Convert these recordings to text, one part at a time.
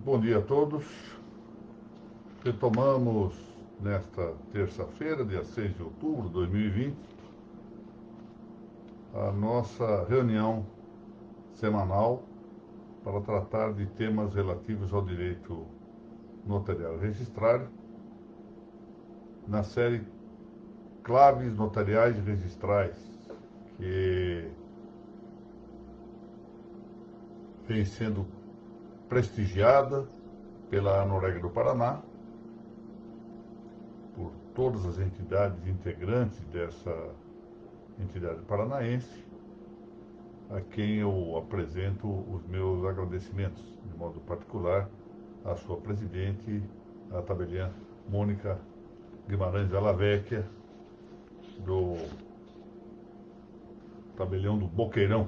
Bom dia a todos. Retomamos nesta terça-feira, dia 6 de outubro de 2020, a nossa reunião semanal para tratar de temas relativos ao direito notarial e registrário, na série Claves Notariais e Registrais, que vem sendo prestigiada pela Anoreg do Paraná, por todas as entidades integrantes dessa entidade paranaense, a quem eu apresento os meus agradecimentos, de modo particular, à sua presidente, a tabeliã Mônica Guimarães Della Vecchia, do tabelião do Boqueirão,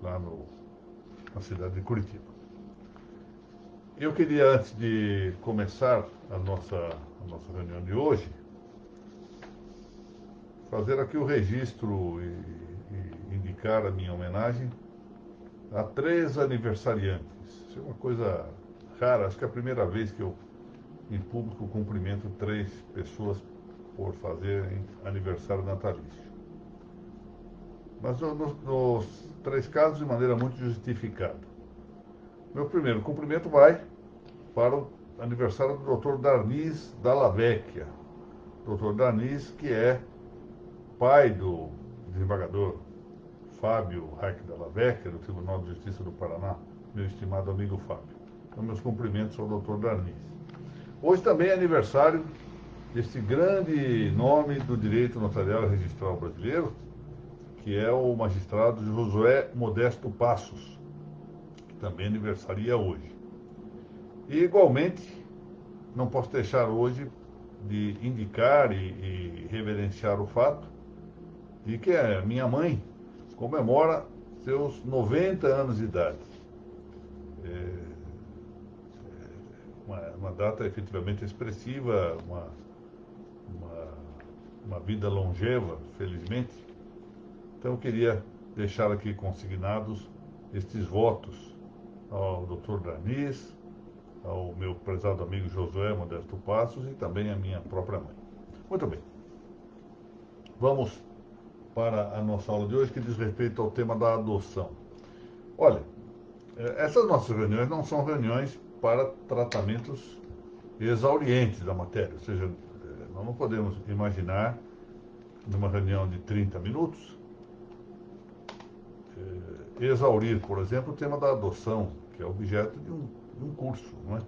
lá na cidade de Curitiba. Eu queria, antes de começar a nossa reunião de hoje, fazer aqui o registro e indicar a minha homenagem a 3 aniversariantes. Isso é uma coisa rara, acho que é a primeira vez que eu, em público, cumprimento 3 pessoas por fazerem aniversário natalício. Mas nos 3 casos, de maneira muito justificada. Meu primeiro cumprimento vai para o aniversário do Dr. Darnis Dalla Vecchia. Dr. Darnis, que é pai do desembargador Fábio Reich Dalla Vecchia, do Tribunal de Justiça do Paraná, meu estimado amigo Fábio. Então, meus cumprimentos ao Dr. Darnis. Hoje também é aniversário deste grande nome do direito notarial e registral brasileiro, que é o magistrado Josué Modesto Passos, que também aniversaria hoje. E, igualmente, não posso deixar hoje de indicar e reverenciar o fato de que a minha mãe comemora seus 90 anos de idade. Uma data efetivamente expressiva, uma vida longeva, felizmente. Então eu queria deixar aqui consignados estes votos ao Dr. Darnis, ao meu prezado amigo Josué Modesto Passos e também à minha própria mãe. Muito bem. Vamos para a nossa aula de hoje, que diz respeito ao tema da adoção. Olha, essas nossas reuniões não são reuniões para tratamentos exaurientes da matéria, ou seja, nós não podemos imaginar, numa reunião de 30 minutos, exaurir, por exemplo, o tema da adoção, que é objeto de um curso, não é?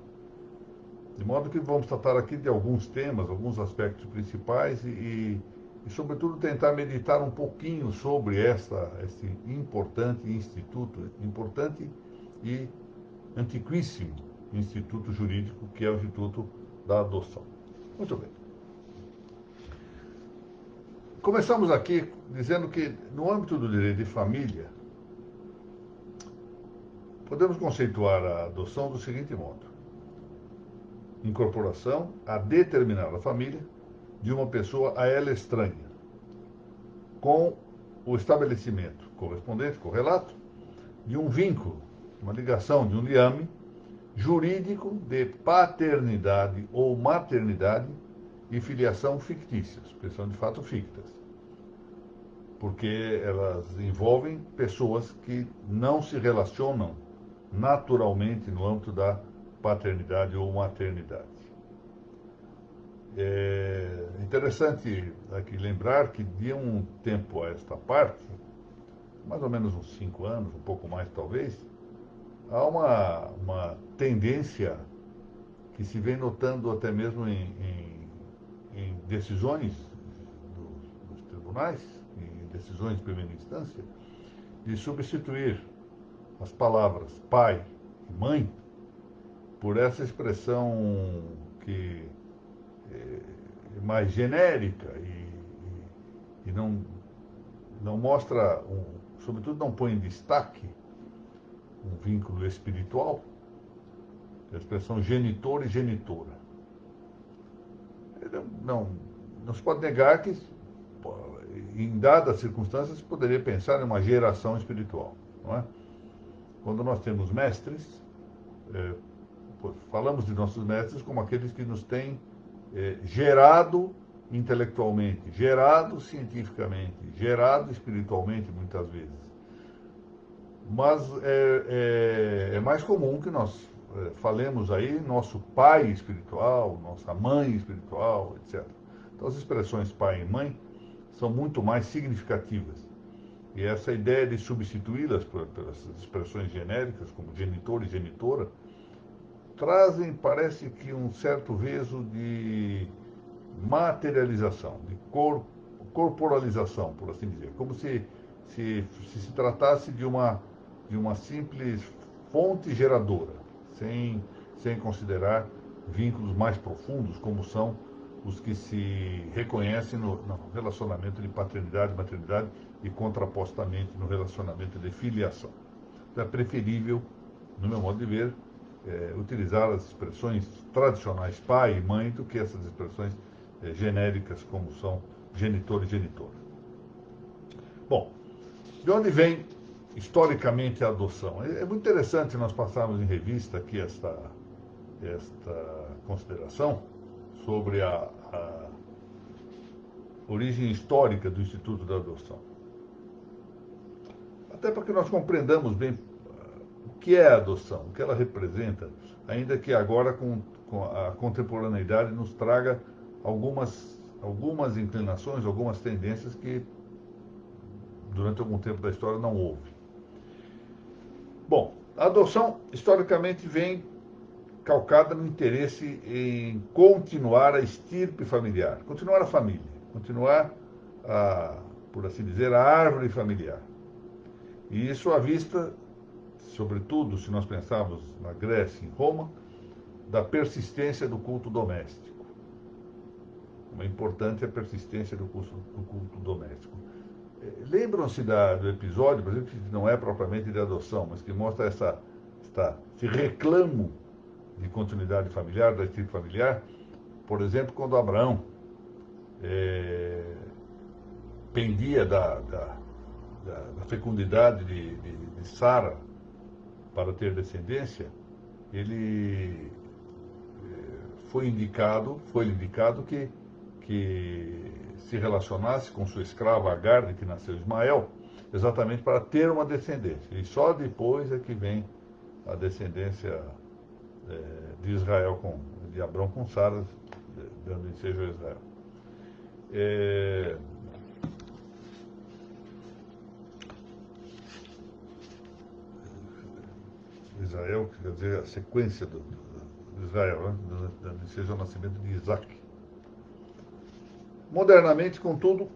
De modo que vamos tratar aqui de alguns temas, alguns aspectos principais e sobretudo, tentar meditar um pouquinho sobre esse importante instituto, importante e antiquíssimo instituto jurídico, que é o Instituto da Adoção. Muito bem. Começamos aqui dizendo que, no âmbito do direito de família, podemos conceituar a adoção do seguinte modo: incorporação a determinada família de uma pessoa a ela estranha, com o estabelecimento correspondente, correlato, de um vínculo, uma ligação, de um liame jurídico de paternidade ou maternidade e filiação fictícias, porque são de fato fictas, porque elas envolvem pessoas que não se relacionam naturalmente no âmbito da paternidade ou maternidade. É interessante aqui lembrar que de um tempo a esta parte, mais ou menos uns 5 anos, um pouco mais talvez, há uma tendência que se vem notando até mesmo em decisões dos tribunais, em decisões de primeira instância, de substituir as palavras pai e mãe por essa expressão que é mais genérica e não mostra, sobretudo não põe em destaque um vínculo espiritual, a expressão genitor e genitora. Não se pode negar que, em dadas circunstâncias, se poderia pensar em uma geração espiritual, não é? Quando nós temos mestres, falamos de nossos mestres como aqueles que nos têm gerado intelectualmente, gerado cientificamente, gerado espiritualmente, muitas vezes. Mas é mais comum que nós falemos aí nosso pai espiritual, nossa mãe espiritual, etc. Então, as expressões pai e mãe são muito mais significativas. E essa ideia de substituí-las pelas expressões genéricas, como genitor e genitora, trazem, parece que, um certo veso de materialização, de corporalização, por assim dizer. Como se tratasse de uma simples fonte geradora, sem considerar vínculos mais profundos, como são os que se reconhecem no relacionamento de paternidade e maternidade e contrapostamente no relacionamento de filiação. Então é preferível, no meu modo de ver, utilizar as expressões tradicionais pai e mãe do que essas expressões genéricas como são genitor e genitora. Bom, de onde vem historicamente a adoção? É muito interessante nós passarmos em revista aqui esta consideração sobre a origem histórica do Instituto da Adoção. Até para que nós compreendamos bem o que é a adoção, o que ela representa, ainda que agora com a contemporaneidade nos traga algumas inclinações, algumas tendências que durante algum tempo da história não houve. Bom, a adoção historicamente vem calcada no interesse em continuar a estirpe familiar, continuar a família, continuar por assim dizer, a árvore familiar. E isso à vista, sobretudo se nós pensarmos na Grécia e em Roma, da persistência do culto doméstico. Uma importante é a persistência do culto doméstico. Lembram-se do episódio, por exemplo, que não é propriamente de adoção, mas que mostra esse reclamo de continuidade familiar, da estirpe familiar, por exemplo, quando Abraão pendia da fecundidade de Sara para ter descendência, ele foi indicado que se relacionasse com sua escrava Agar, de que nasceu Ismael, exatamente para ter uma descendência. E só depois é que vem a descendência de Israel, de Abrão com Sara, dando ensejo a Israel. Israel, que quer dizer a sequência de Israel, né? Dando ensejo ao nascimento de Isaac. Modernamente, contudo,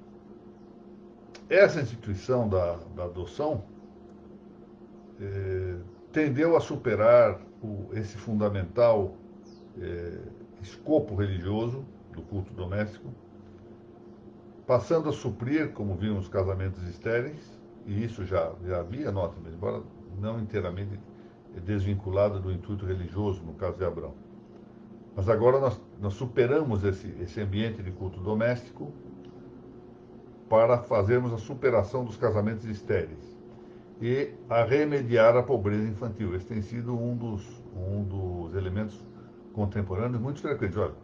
essa instituição da adoção tendeu a superar esse fundamental escopo religioso do culto doméstico, passando a suprir, como vimos, casamentos estéreis, e isso já havia, nota, embora não inteiramente desvinculado do intuito religioso, no caso de Abraão. Mas agora nós superamos esse ambiente de culto doméstico para fazermos a superação dos casamentos estéreis e a remediar a pobreza infantil. Esse tem sido um dos elementos contemporâneos muito frequentes. Olha,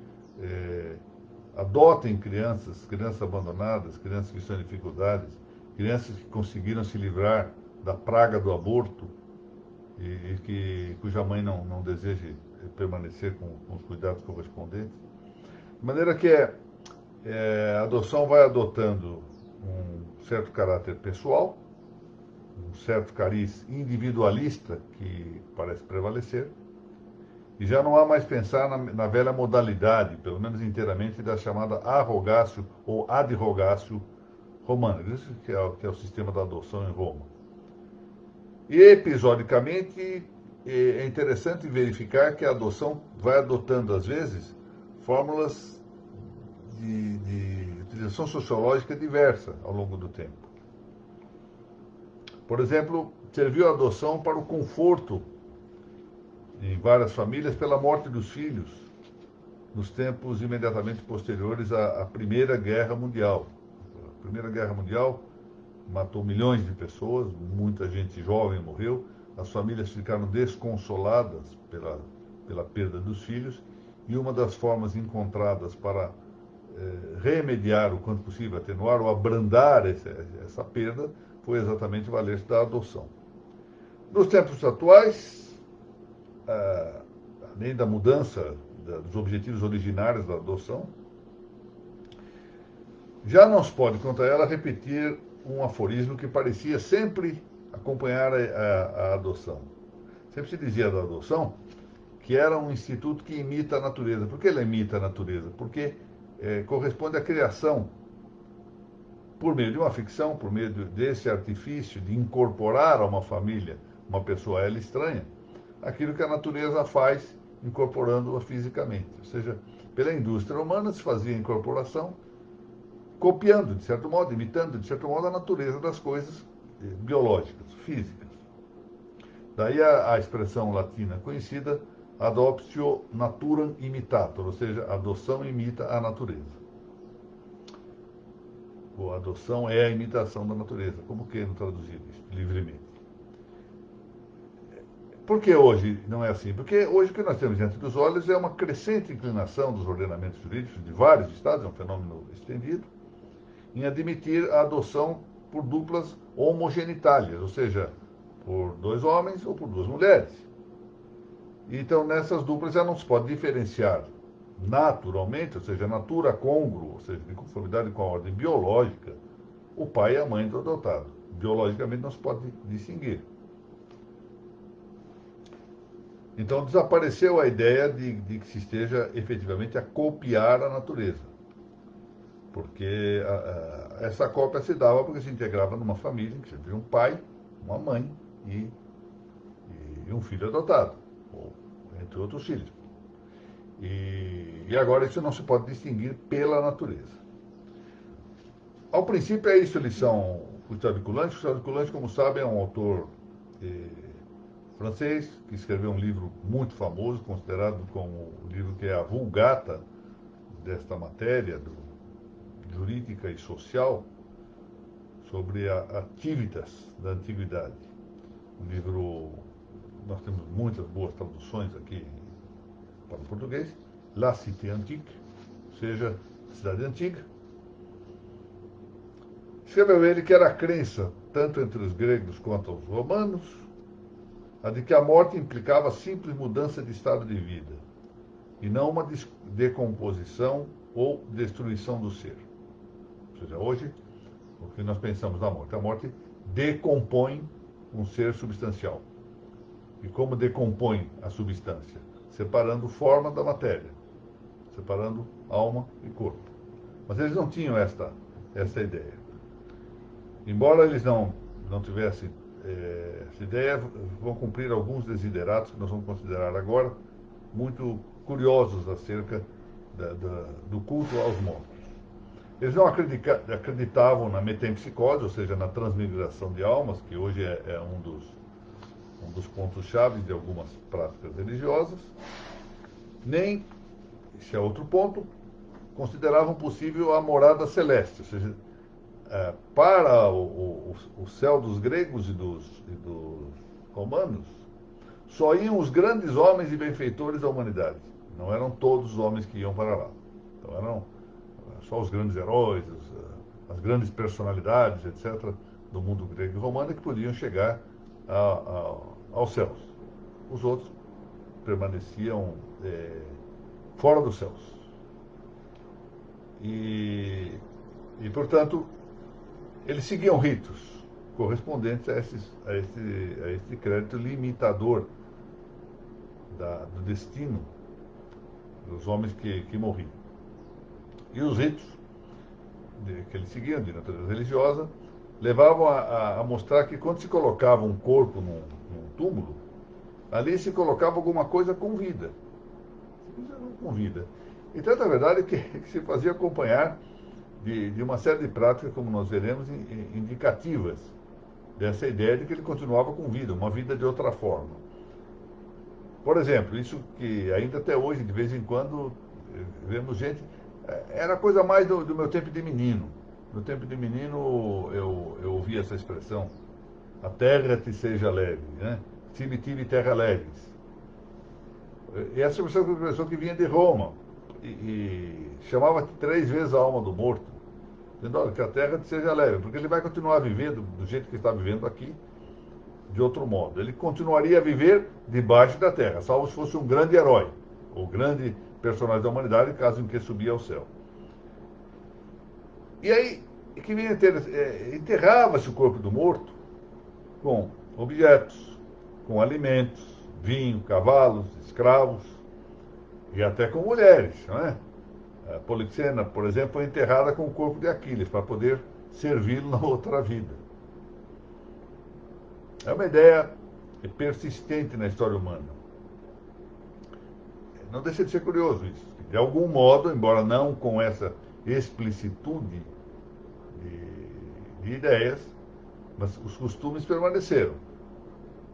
adotem crianças abandonadas, crianças que estão em dificuldades, crianças que conseguiram se livrar da praga do aborto e cuja mãe não deseje permanecer com os cuidados correspondentes. De maneira que a adoção vai adotando um certo caráter pessoal, um certo cariz individualista que parece prevalecer, e já não há mais pensar na velha modalidade, pelo menos inteiramente, da chamada arrogatio ou adrogatio romana, isso que é o sistema da adoção em Roma. E episodicamente é interessante verificar que a adoção vai adotando, às vezes, fórmulas de utilização sociológica diversa ao longo do tempo. Por exemplo, serviu a adoção para o conforto em várias famílias pela morte dos filhos nos tempos imediatamente posteriores à Primeira Guerra Mundial. A Primeira Guerra Mundial matou milhões de pessoas, muita gente jovem morreu, as famílias ficaram desconsoladas pela perda dos filhos, e uma das formas encontradas para remediar o quanto possível, atenuar ou abrandar essa perda, foi exatamente valer-se da adoção. Nos tempos atuais, além da mudança dos objetivos originários da adoção, já não se pode contra ela repetir um aforismo que parecia sempre acompanhar a adoção. Sempre se dizia da adoção que era um instituto que imita a natureza. Por que ele imita a natureza? Porque corresponde à criação, por meio de uma ficção, por meio desse artifício de incorporar a uma família uma pessoa a ela estranha, aquilo que a natureza faz incorporando-a fisicamente. Ou seja, pela indústria humana se fazia a incorporação, copiando, de certo modo, imitando, de certo modo, a natureza das coisas biológicas, físicas. Daí a expressão latina conhecida, adoptio naturam imitator, ou seja, a adoção imita a natureza. Ou a adoção é a imitação da natureza, como queiram traduzir isso livremente. Por que hoje não é assim? Porque hoje o que nós temos diante dos olhos é uma crescente inclinação dos ordenamentos jurídicos de vários estados, é um fenômeno estendido, em admitir a adoção por duplas homogenitárias, ou seja, por dois homens ou por duas mulheres. Então, nessas duplas já não se pode diferenciar naturalmente, ou seja, natura congruo, ou seja, de conformidade com a ordem biológica, o pai e a mãe do adotado. Biologicamente não se pode distinguir. Então desapareceu a ideia de que se esteja efetivamente a copiar a natureza. Porque essa cópia se dava porque se integrava numa família, que havia um pai, uma mãe e um filho adotado, ou, entre outros filhos. E agora isso não se pode distinguir pela natureza. Ao princípio é isso a lição Gustave Coulanges. Gustave Coulanges, como sabem, é um autor francês, que escreveu um livro muito famoso, considerado como o livro que é a vulgata desta matéria, jurídica e social, sobre a ativitas da antiguidade. Um livro, nós temos muitas boas traduções aqui para o português, La Cité Antique, ou seja, Cidade Antiga. Escreveu ele que era a crença, tanto entre os gregos quanto os romanos, a de que a morte implicava a simples mudança de estado de vida, e não uma decomposição ou destruição do ser. Ou seja, hoje, o que nós pensamos da morte? A morte decompõe um ser substancial. E como decompõe a substância? Separando forma da matéria, separando alma e corpo. Mas eles não tinham esta ideia. Embora eles não tivessem essa ideia, vão cumprir alguns desideratos que nós vamos considerar agora muito curiosos acerca do culto aos mortos. Eles não acreditavam na metempsicose, ou seja, na transmigração de almas, que hoje é um dos pontos-chave de algumas práticas religiosas, nem, esse é outro ponto, consideravam possível a morada celeste, ou seja, para o céu dos gregos e dos romanos, só iam os grandes homens e benfeitores da humanidade. Não eram todos os homens que iam para lá. Então eram só os grandes heróis, as grandes personalidades, etc., do mundo grego e romano que podiam chegar aos céus. Os outros permaneciam fora dos céus. E portanto, eles seguiam ritos correspondentes a esse crédito limitador do destino dos homens que morriam. E os ritos que eles seguiam, de natureza religiosa, levavam a mostrar que quando se colocava um corpo num túmulo, ali se colocava alguma coisa com vida. Com vida. Então, na verdade, que se fazia acompanhar de uma série de práticas, como nós veremos, indicativas dessa ideia de que ele continuava com vida, uma vida de outra forma. Por exemplo, isso que ainda até hoje, de vez em quando, vemos gente... Era coisa mais do meu tempo de menino. No tempo de menino, eu ouvi essa expressão, a terra te seja leve, né? Tibi terra leves. E essa pessoa que vinha de Roma e chamava 3 vezes a alma do morto, dizendo, olha, que a terra te seja leve, porque ele vai continuar vivendo do jeito que está vivendo aqui, de outro modo. Ele continuaria a viver debaixo da terra, salvo se fosse um grande herói, ou grande personagem da humanidade, caso em que subia ao céu. E aí, que vinha enterrava-se o corpo do morto com objetos, com alimentos, vinho, cavalos, escravos e até com mulheres, não é? A Polixena, por exemplo, foi enterrada com o corpo de Aquiles para poder servi-lo na outra vida. É uma ideia persistente na história humana. Não deixa de ser curioso isso. De algum modo, embora não com essa explicitude de ideias, mas os costumes permaneceram.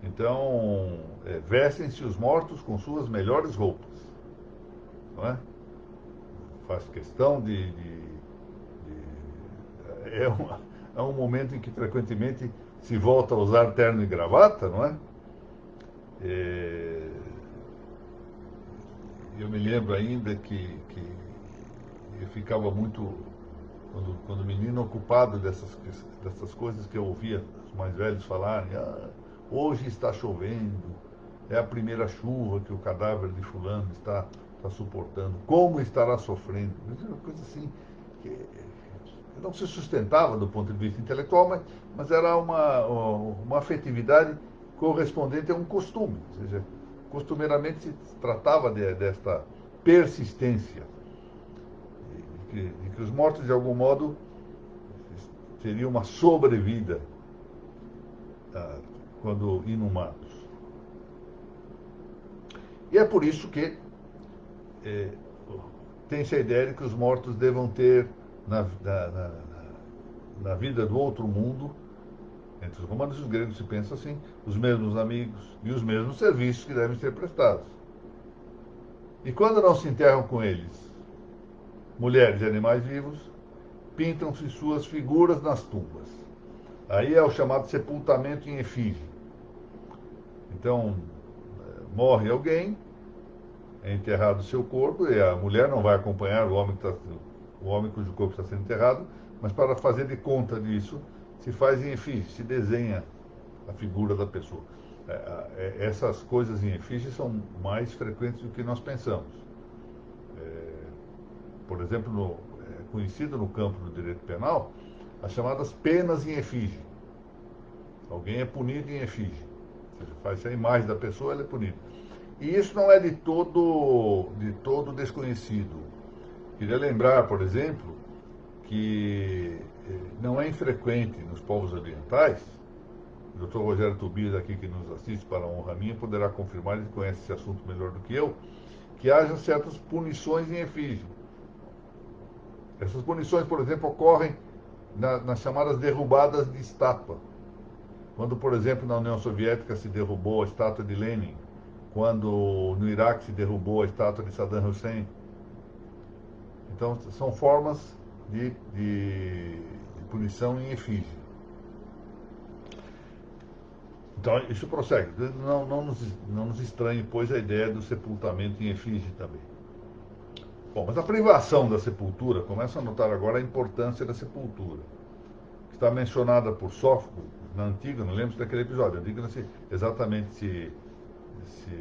Então, vestem-se os mortos com suas melhores roupas. Não é? Faz questão é um momento em que frequentemente se volta a usar terno e gravata, não é? Eu me lembro ainda que eu ficava muito, quando menino, ocupado dessas coisas que eu ouvia os mais velhos falarem. Hoje está chovendo, é a primeira chuva que o cadáver de fulano está suportando. Como estará sofrendo? Uma coisa assim que não se sustentava do ponto de vista intelectual, mas era uma afetividade correspondente a um costume. Ou seja, costumeiramente se tratava desta persistência, de que os mortos, de algum modo, teriam uma sobrevida quando inumados. E é por isso que tem-se a ideia de que os mortos devam ter na vida do outro mundo, entre os romanos e os gregos se pensa assim, os mesmos amigos e os mesmos serviços que devem ser prestados. E quando não se enterram com eles mulheres e animais vivos, pintam-se suas figuras nas tumbas. Aí é o chamado sepultamento em efígie. Então, morre alguém, é enterrado o seu corpo, e a mulher não vai acompanhar o homem cujo corpo está sendo enterrado, mas para fazer de conta disso, se faz em efígie, se desenha a figura da pessoa. Essas coisas em efígie são mais frequentes do que nós pensamos. Por exemplo, conhecido no campo do direito penal, as chamadas penas em efígie. Alguém é punido em efígie. Ou seja, faz a imagem da pessoa, ela é punida. E isso não é de todo desconhecido. Queria lembrar, por exemplo, que não é infrequente nos povos orientais, o Dr. Rogério Tobias aqui que nos assiste para a honra minha poderá confirmar, ele conhece esse assunto melhor do que eu, que haja certas punições em efígie. Essas punições, por exemplo, ocorrem nas chamadas derrubadas de estátua. Quando, por exemplo, na União Soviética se derrubou a estátua de Lenin, quando no Iraque se derrubou a estátua de Saddam Hussein. Então, são formas de punição em efígie. Então, isso prossegue. Não nos estranhe, pois, a ideia do sepultamento em efígie também. Bom, mas a privação da sepultura, começa a notar agora a importância da sepultura, que está mencionada por Sófocles na Antígona, lembra-se daquele episódio, a Antígona exatamente se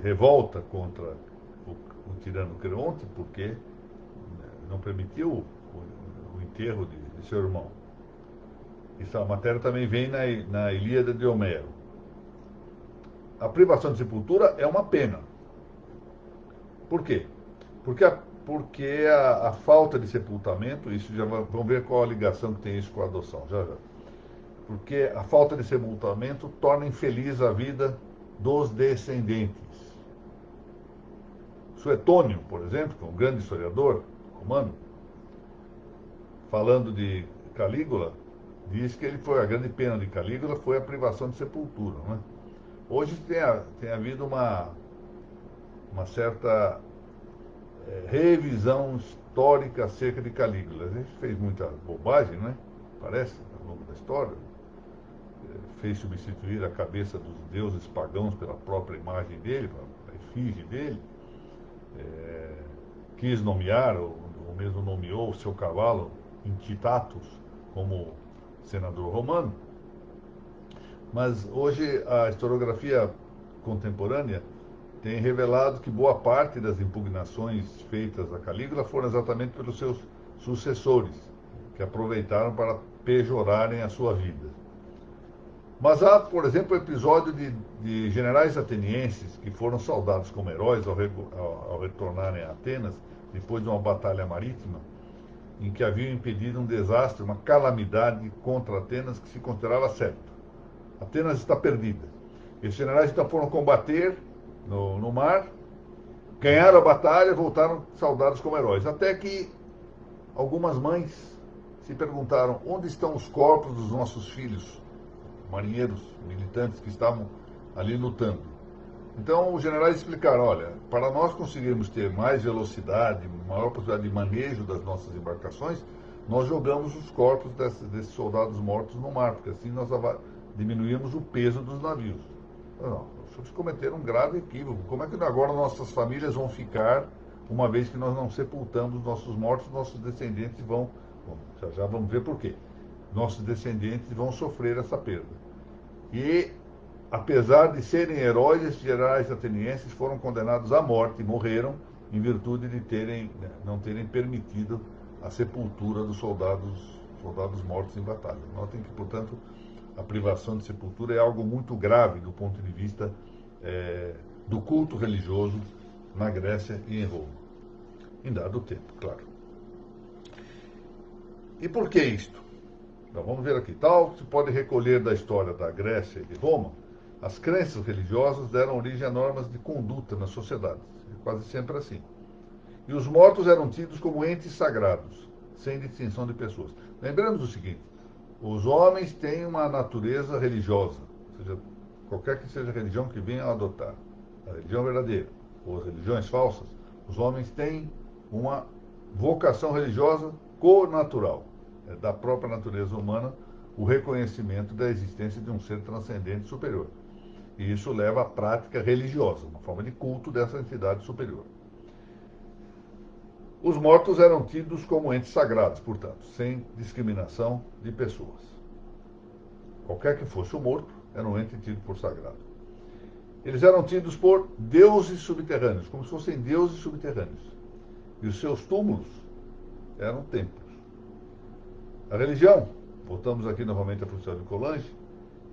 revolta contra o tirano Creonte, porque não permitiu o enterro de seu irmão. Essa matéria também vem na Ilíada de Homero. A privação de sepultura é uma pena. Por quê? Porque a falta de sepultamento, isso já vamos ver qual a ligação que tem isso com a adoção, já. Porque a falta de sepultamento torna infeliz a vida dos descendentes. Suetônio, por exemplo, que é um grande historiador romano, falando de Calígula, diz que a grande pena de Calígula foi a privação de sepultura. Não é? Hoje tem havido uma certa revisão histórica acerca de Calígula. A gente fez muita bobagem, né? Parece, ao longo da história. Fez substituir a cabeça dos deuses pagãos pela própria imagem dele, pela efígie dele. quis nomear, ou mesmo nomeou o seu cavalo Incitatus como senador romano. Mas hoje a historiografia contemporânea tem revelado que boa parte das impugnações feitas a Calígula foram exatamente pelos seus sucessores, que aproveitaram para pejorarem a sua vida. Mas há, por exemplo, o episódio de generais atenienses que foram saudados como heróis ao retornarem a Atenas, depois de uma batalha marítima, em que haviam impedido um desastre, uma calamidade contra Atenas que se considerava certo. Atenas está perdida. Esses generais então foram combater no mar, ganharam a batalha e voltaram saudados como heróis. Até que algumas mães se perguntaram: onde estão os corpos dos nossos filhos, marinheiros, militantes que estavam ali lutando? Então os generais explicaram: olha, para nós conseguirmos ter mais velocidade, maior possibilidade de manejo das nossas embarcações, nós jogamos os corpos desses soldados mortos no mar, porque assim nós diminuímos o peso dos navios. Não, os senhores cometeram um grave equívoco. Como é que agora nossas famílias vão ficar, uma vez que nós não sepultamos nossos mortos, nossos descendentes vão... Bom, já vamos ver por quê. Nossos descendentes vão sofrer essa perda. E, apesar de serem heróis, esses generais atenienses foram condenados à morte, morreram em virtude de não terem permitido a sepultura dos soldados mortos em batalha. Notem que, portanto, a privação de sepultura é algo muito grave do ponto de vista do culto religioso na Grécia e em Roma. Em dado tempo, claro. E por que isto? Então, vamos ver aqui. Tal se pode recolher da história da Grécia e de Roma, as crenças religiosas deram origem a normas de conduta nas sociedades. É quase sempre assim. E os mortos eram tidos como entes sagrados, sem distinção de pessoas. Lembramos o seguinte: os homens têm uma natureza religiosa, ou seja, qualquer que seja a religião que venham a adotar, a religião verdadeira ou as religiões falsas, os homens têm uma vocação religiosa connatural, da própria natureza humana, o reconhecimento da existência de um ser transcendente superior. E isso leva à prática religiosa, uma forma de culto dessa entidade superior. Os mortos eram tidos como entes sagrados, portanto, sem discriminação de pessoas. Qualquer que fosse o morto, era um ente tido por sagrado. Eles eram tidos por deuses subterrâneos, como se fossem deuses subterrâneos. E os seus túmulos eram templos. A religião, voltamos aqui novamente à função de Colange,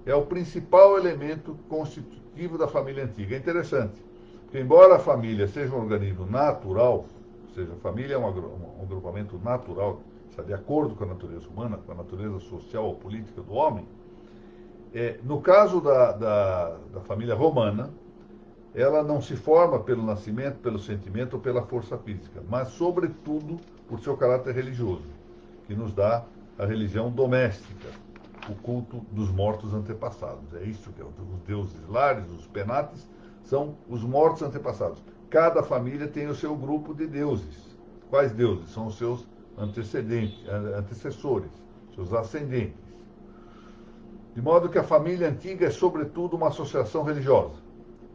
é o principal elemento constitutivo da família antiga. É interessante, porque embora a família seja um organismo natural, ou seja, a família é um agrupamento natural, está de acordo com a natureza humana, com a natureza social ou política do homem, no caso da família romana, ela não se forma pelo nascimento, pelo sentimento ou pela força física, mas, sobretudo, por seu caráter religioso, que nos dá a religião doméstica, o culto dos mortos antepassados. É isso que é os deuses lares, os penates, são os mortos antepassados. Cada família tem o seu grupo de deuses. Quais deuses? São os seus antecessores, seus ascendentes. De modo que a família antiga é, sobretudo, uma associação religiosa,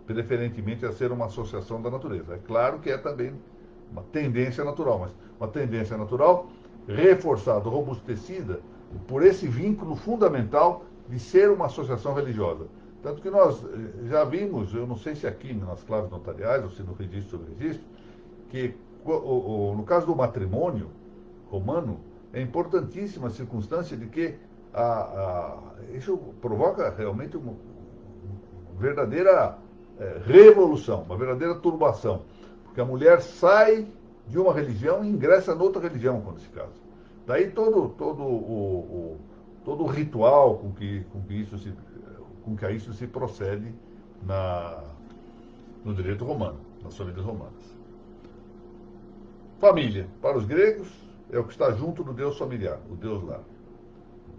preferentemente a ser uma associação da natureza. É claro que é também uma tendência natural, mas uma tendência natural reforçada, robustecida por esse vínculo fundamental de ser uma associação religiosa. Tanto que nós já vimos, eu não sei se aqui nas claves notariais ou se no registro sobre registro, que no caso do matrimônio romano, é importantíssima a circunstância de que isso provoca realmente uma verdadeira revolução, uma verdadeira turbação, porque a mulher sai de uma religião e ingressa noutra religião quando se casa. Daí todo o ritual com que a isso se procede no direito romano, nas famílias romanas. Família, para os gregos, é o que está junto do Deus familiar, o Deus lar.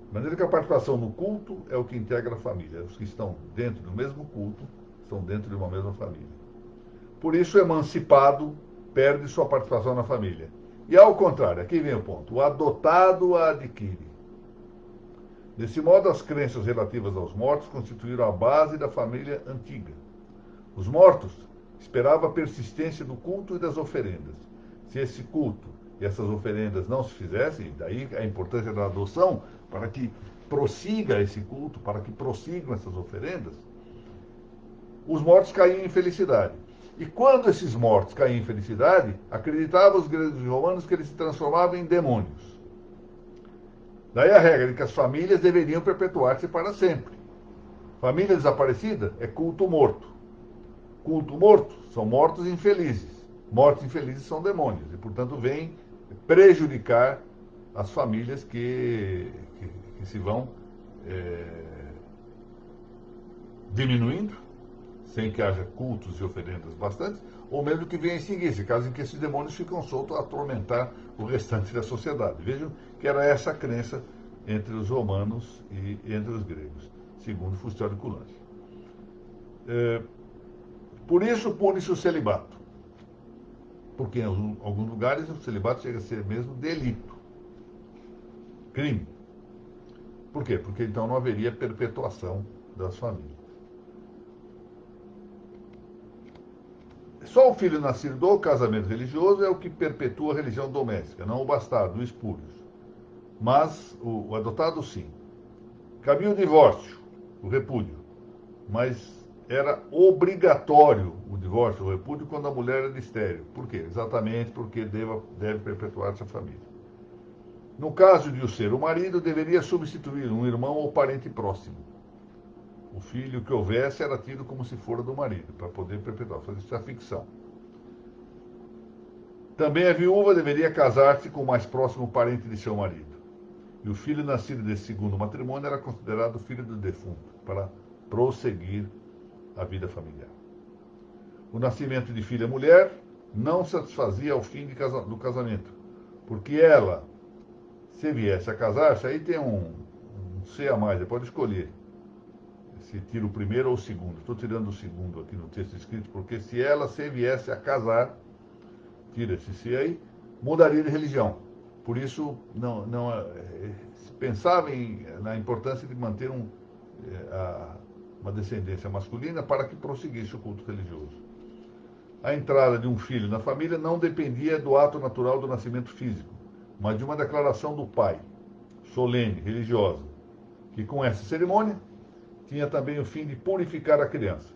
De maneira que a participação no culto é o que integra a família. Os que estão dentro do mesmo culto estão dentro de uma mesma família. Por isso, o emancipado perde sua participação na família. E ao contrário, aqui vem o ponto, o adotado a adquire. Desse modo, as crenças relativas aos mortos constituíram a base da família antiga. Os mortos esperava a persistência do culto e das oferendas. Se esse culto e essas oferendas não se fizessem, daí a importância da adoção, para que prossiga esse culto, para que prossigam essas oferendas, os mortos caíam em felicidade. E quando esses mortos caíam em felicidade, acreditavam os gregos e romanos que eles se transformavam em demônios. Daí a regra de que as famílias deveriam perpetuar-se para sempre. Família desaparecida é culto morto. Culto morto são mortos infelizes. Mortos infelizes são demônios. E, portanto, vêm prejudicar as famílias que se vão diminuindo, sem que haja cultos e oferendas bastantes, ou mesmo que venha em seguir, esse caso em que esses demônios ficam soltos a atormentar o restante da sociedade. Vejam que era essa a crença entre os romanos e entre os gregos, segundo Fustório de Coulanges. Por isso pune-se o celibato, porque em alguns lugares o celibato chega a ser mesmo delito, crime. Por quê? Porque então não haveria perpetuação das famílias. Só o filho nascido do casamento religioso é o que perpetua a religião doméstica, não o bastardo, o espúrio. Mas o adotado, sim. Cabia o divórcio, o repúdio, mas era obrigatório o divórcio, o repúdio, quando a mulher era estéril. Por quê? Exatamente porque deve perpetuar-se a família. No caso de o ser o marido, deveria substituir um irmão ou parente próximo. O filho que houvesse era tido como se fora do marido, para poder perpetuar. Isso é ficção. Também a viúva deveria casar-se com o mais próximo parente de seu marido. E o filho nascido desse segundo matrimônio era considerado filho do defunto, para prosseguir a vida familiar. O nascimento de filha mulher não satisfazia ao fim do casamento, porque ela, se viesse a casar-se, aí tem um C a mais, você pode escolher se tira o primeiro ou o segundo. Estou tirando o segundo aqui no texto escrito, porque se ela se viesse a casar, tira esse C aí, mudaria de religião. Por isso, se pensava na importância de manter uma descendência masculina para que prosseguisse o culto religioso. A entrada de um filho na família não dependia do ato natural do nascimento físico, mas de uma declaração do pai, solene, religiosa, que com essa cerimônia tinha também o fim de purificar a criança,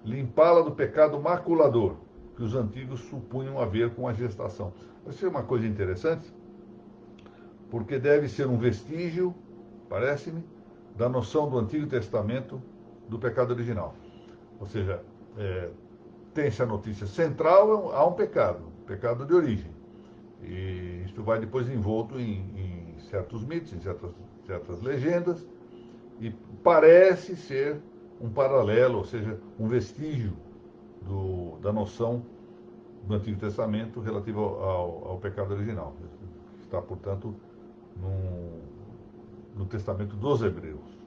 limpá-la do pecado maculador, que os antigos supunham haver com a gestação. Isso é uma coisa interessante, porque deve ser um vestígio, parece-me, da noção do Antigo Testamento do pecado original. Ou seja, tem-se a notícia central, há um pecado de origem. E isto vai depois envolto em certos mitos, em certas legendas, e parece ser um paralelo, ou seja, um vestígio da noção do Antigo Testamento relativo ao pecado original. Está, portanto, no Testamento dos Hebreus,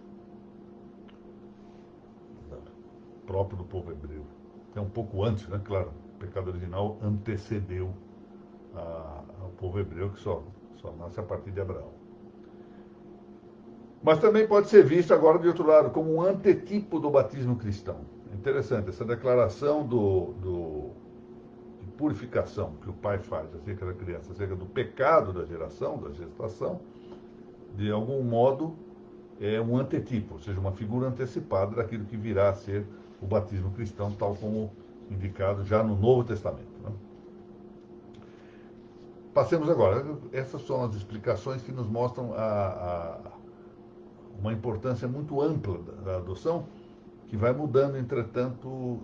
próprio do povo hebreu. É um pouco antes, né? Claro, o pecado original antecedeu ao povo hebreu, que só nasce a partir de Abraão. Mas também pode ser visto agora, de outro lado, como um antetipo do batismo cristão. É interessante, essa declaração de purificação que o pai faz acerca da criança, acerca do pecado da gestação, de algum modo é um antetipo, ou seja, uma figura antecipada daquilo que virá a ser o batismo cristão, tal como indicado já no Novo Testamento. Né? Passemos agora. Essas são as explicações que nos mostram uma importância muito ampla da adoção, que vai mudando, entretanto,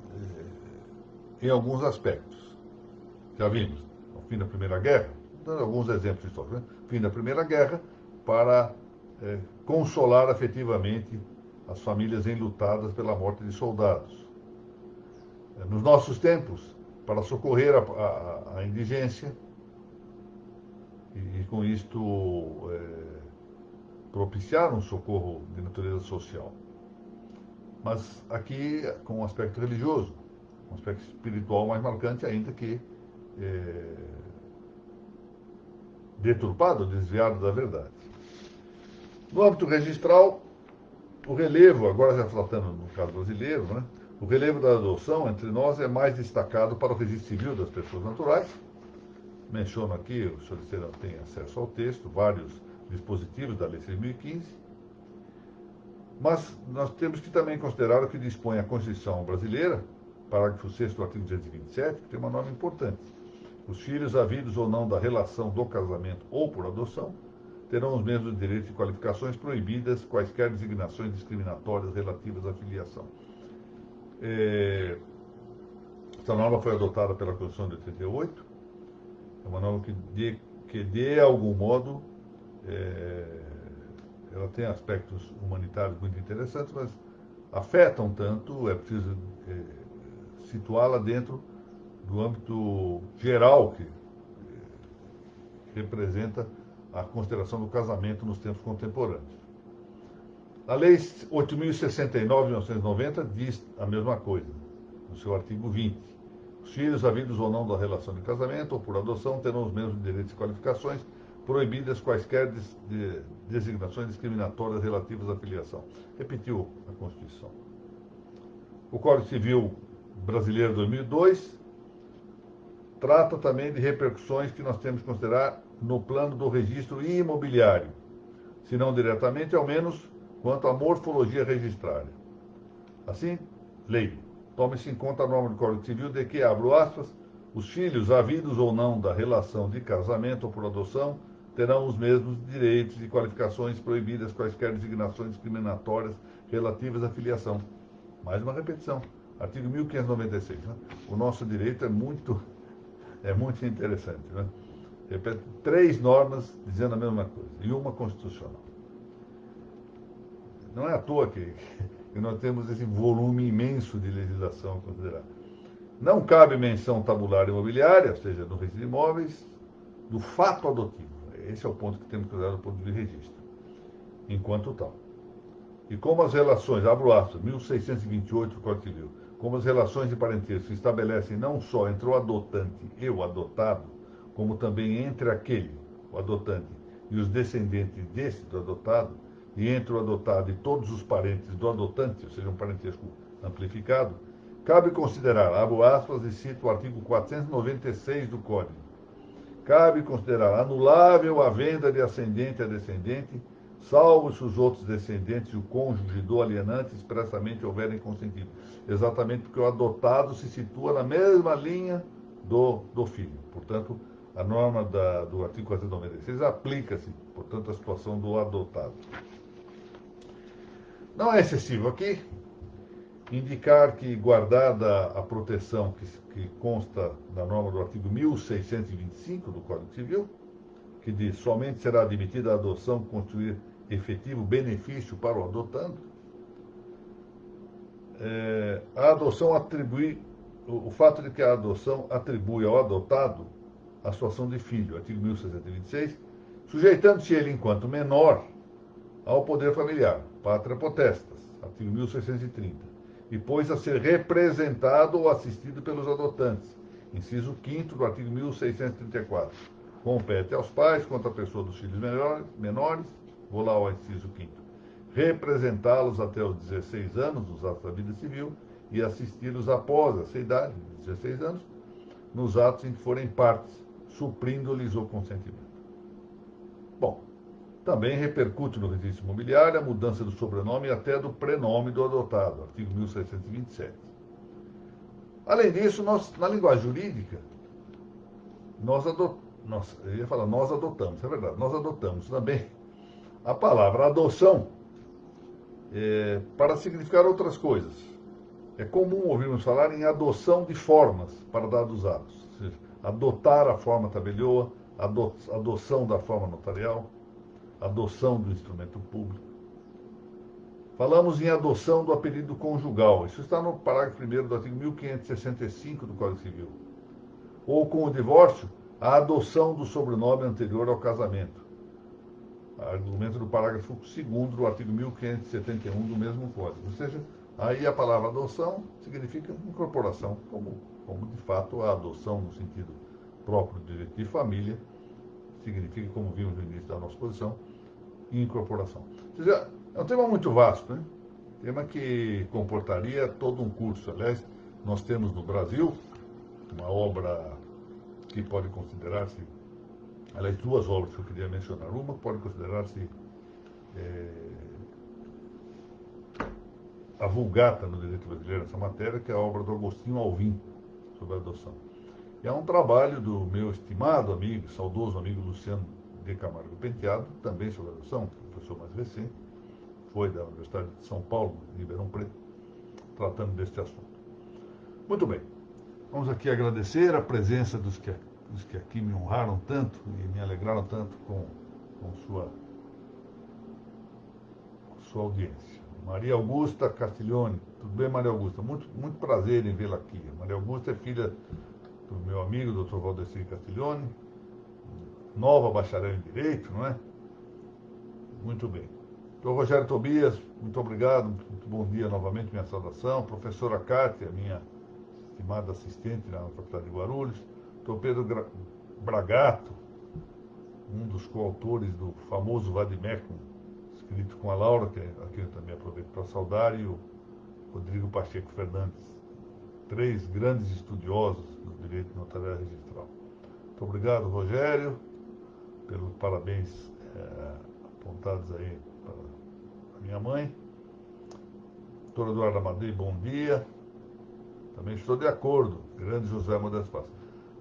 em alguns aspectos. Já vimos, no fim da Primeira Guerra, dando alguns exemplos históricos, né? Fim da Primeira Guerra, para consolar afetivamente as famílias enlutadas pela morte de soldados. Nos nossos tempos, para socorrer a indigência, e com isto propiciar um socorro de natureza social. Mas aqui com um aspecto religioso, um aspecto espiritual mais marcante, ainda que deturpado, desviado da verdade. No âmbito registral, o relevo, agora já tratando no caso brasileiro, né, O relevo da adoção entre nós é mais destacado para o registro civil das pessoas naturais. Menciono aqui, o senhor não tem acesso ao texto, vários dispositivos da Lei 6.015, mas nós temos que também considerar o que dispõe a Constituição brasileira, parágrafo 6º do artigo 227, que tem uma norma importante. Os filhos havidos ou não da relação do casamento ou por adoção terão os mesmos direitos e qualificações, proibidas quaisquer designações discriminatórias relativas à filiação. Essa norma foi adotada pela Constituição de 88, é uma norma que de algum modo, ela tem aspectos humanitários muito interessantes, mas afeta um tanto, é preciso situá-la dentro do âmbito geral que representa a consideração do casamento nos tempos contemporâneos. A Lei 8.069 de 1990 diz a mesma coisa, no seu artigo 20. Os filhos havidos ou não da relação de casamento ou por adoção terão os mesmos direitos e qualificações, proibidas quaisquer designações discriminatórias relativas à filiação. Repetiu a Constituição. O Código Civil Brasileiro 2002 trata também de repercussões que nós temos que considerar no plano do registro imobiliário, se não diretamente, ao menos quanto à morfologia registrária. Assim, lei. Tome-se em conta a norma do Código Civil de que, abro aspas, os filhos, havidos ou não da relação de casamento ou por adoção, terão os mesmos direitos e qualificações, proibidas quaisquer designações discriminatórias relativas à filiação. Mais uma repetição. Artigo 1596. Né? O nosso direito é muito interessante. Né? Repete, 3 normas dizendo a mesma coisa, e uma constitucional. Não é à toa que nós temos esse volume imenso de legislação a considerar. Não cabe menção tabular imobiliária, ou seja, no registro de imóveis, do fato adotivo. Esse é o ponto que temos que usar do ponto de registro, enquanto tal. E como as relações, abro aspas, 1628 do Código Civil, como as relações de parentesco se estabelecem não só entre o adotante e o adotado, como também entre aquele, o adotante, e os descendentes desse, do adotado, e entre o adotado e todos os parentes do adotante, ou seja, um parentesco amplificado, cabe considerar, abro aspas e cito o artigo 496 do Código, cabe considerar anulável a venda de ascendente a descendente, salvo se os outros descendentes e o cônjuge do alienante expressamente houverem consentido. Exatamente porque o adotado se situa na mesma linha do filho. Portanto, a norma do artigo 496 aplica-se, portanto, à situação do adotado. Não é excessivo aqui indicar que, guardada a proteção que consta da norma do artigo 1625 do Código Civil, que diz somente será admitida a adoção que constituir efetivo benefício para o adotando, a adoção atribui, o fato de que a adoção atribui ao adotado a situação de filho, artigo 1626, sujeitando-se ele enquanto menor ao poder familiar, pátria potestas, artigo 1630, e pôs a ser representado ou assistido pelos adotantes, inciso 5º do artigo 1634. Compete aos pais, quanto à pessoa dos filhos menores, vou lá ao inciso 5º, representá-los até os 16 anos dos atos da vida civil e assisti-los após essa idade, 16 anos, nos atos em que forem partes, suprindo-lhes o consentimento. Bom, também repercute no registro imobiliário a mudança do sobrenome e até do prenome do adotado, artigo 1627. Além disso, na linguagem jurídica, nós adotamos, é verdade, nós adotamos também a palavra adoção para significar outras coisas. É comum ouvirmos falar em adoção de formas para dados atos, ou seja, adotar a forma tabelioa, adoção da forma notarial, adoção do instrumento público. Falamos em adoção do apelido conjugal. Isso está no parágrafo 1º do artigo 1565 do Código Civil. Ou com o divórcio, a adoção do sobrenome anterior ao casamento. Argumento do parágrafo 2º do artigo 1571 do mesmo Código. Ou seja, aí a palavra adoção significa incorporação, como de fato a adoção no sentido próprio do direito de família significa, como vimos no início da nossa exposição, incorporação. Ou seja, é um tema muito vasto, né? tema que comportaria todo um curso. Aliás, nós temos no Brasil uma obra que pode considerar-se, aliás, duas obras que eu queria mencionar. Uma pode considerar-se a vulgata no direito brasileiro nessa matéria, que é a obra do Agostinho Alvim, sobre a adoção. E é um trabalho do meu estimado amigo, saudoso amigo Luciano de Camargo Penteado, também sobre a adoção, professor mais recente, foi da Universidade de São Paulo, em Ribeirão Preto, tratando deste assunto. Muito bem, vamos aqui agradecer a presença dos que aqui me honraram tanto e me alegraram tanto com sua audiência. Maria Augusta Castiglione, tudo bem, Maria Augusta? Muito prazer em vê-la aqui. Maria Augusta é filha do meu amigo, Dr. Valdecir Castiglione, nova bacharel em Direito, não é? Muito bem. Dr. Rogério Tobias, muito obrigado, muito bom dia novamente, minha saudação. Professora Cátia, minha estimada assistente na Faculdade de Guarulhos. Dr. Pedro Bragato, um dos coautores do famoso Vademecum, escrito com a Laura, que aqui eu também aproveito para saudar, e o Rodrigo Pacheco Fernandes, três grandes estudiosos do direito notarial registral. Muito obrigado, Rogério, pelos parabéns apontados aí para a minha mãe. Doutora Eduardo Amadei, bom dia. Também estou de acordo, grande José Modesto Passos.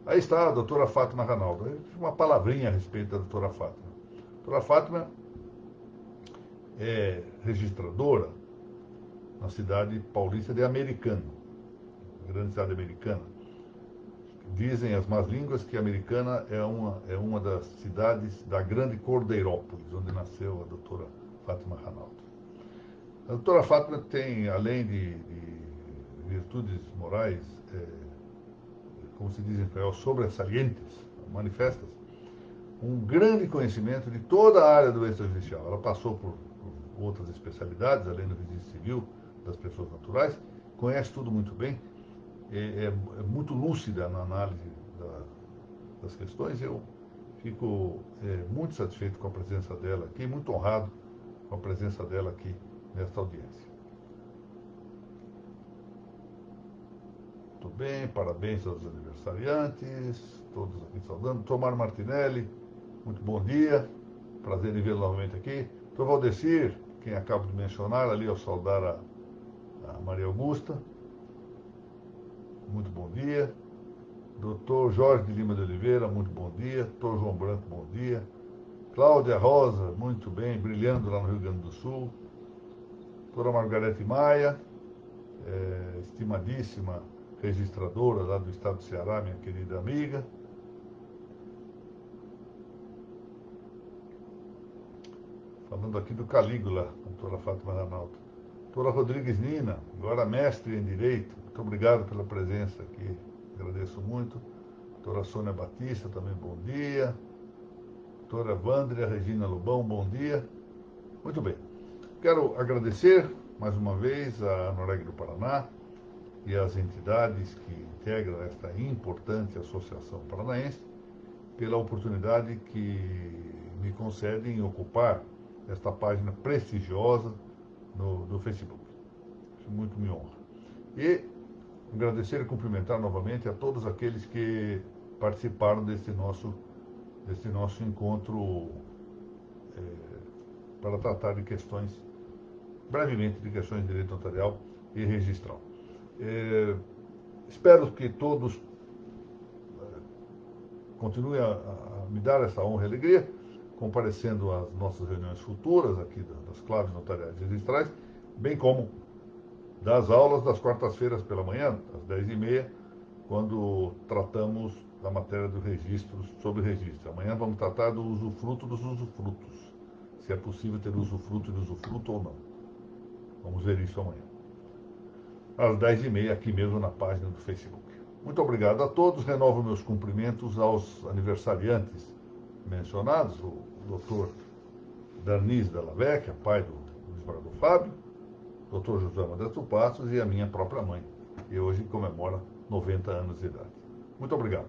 Aí está a doutora Fátima Ranaldo. Uma palavrinha a respeito da doutora Fátima. A doutora Fátima é registradora na cidade paulista de Americana, grande cidade americana. Dizem as más línguas que Americana é uma das cidades da grande Cordeirópolis, onde nasceu a doutora Fátima Ranaldo. A doutora Fátima tem, além de virtudes morais, como se diz em espanhol, sobressalentes, manifestas, um grande conhecimento de toda a área do extrajudicial. Ela passou por outras especialidades, além do registro civil das pessoas naturais, conhece tudo muito bem, é muito lúcida na análise das questões. Eu fico muito satisfeito com a presença dela aqui, muito honrado com a presença dela aqui nesta audiência. Muito bem, parabéns aos aniversariantes, todos aqui saudando. Tomar Martinelli, muito bom dia, prazer em vê-lo novamente aqui. Dr. Valdecir, quem acabo de mencionar ali ao saudar a Maria Augusta, muito bom dia. Dr. Jorge de Lima de Oliveira, muito bom dia. Dr. João Branco, bom dia. Cláudia Rosa, muito bem, brilhando lá no Rio Grande do Sul. Doutora Margarete Maia, estimadíssima registradora lá do estado do Ceará, minha querida amiga. Falando aqui do Calígula, doutora Fátima Ranaldo. Doutora Rodrigues Nina, agora mestre em Direito, muito obrigado pela presença aqui, agradeço muito. Doutora Sônia Batista, também bom dia. Doutora Vandria Regina Lobão, bom dia. Muito bem. Quero agradecer mais uma vez a Anoreg do Paraná e as entidades que integram esta importante associação paranaense pela oportunidade que me concedem em ocupar esta página prestigiosa no Facebook. Isso muito me honra. E agradecer e cumprimentar novamente a todos aqueles que participaram desse nosso encontro para tratar de questões, brevemente, de questões de direito notarial e registral. Espero que todos continuem a me dar essa honra e alegria, comparecendo às nossas reuniões futuras aqui das claves notariais e registrais, bem como das aulas das quartas-feiras pela manhã, às 10h30, quando tratamos da matéria do registro, sobre registro. Amanhã vamos tratar do usufruto dos usufrutos, se é possível ter usufruto e usufruto ou não. Vamos ver isso amanhã, às 10h30, aqui mesmo na página do Facebook. Muito obrigado a todos, renovo meus cumprimentos aos aniversariantes mencionados, o doutor Darnis Della Vecchia, pai do Luiz Braga Fábio, doutor José Modesto Passos e a minha própria mãe, que hoje comemora 90 anos de idade. Muito obrigado.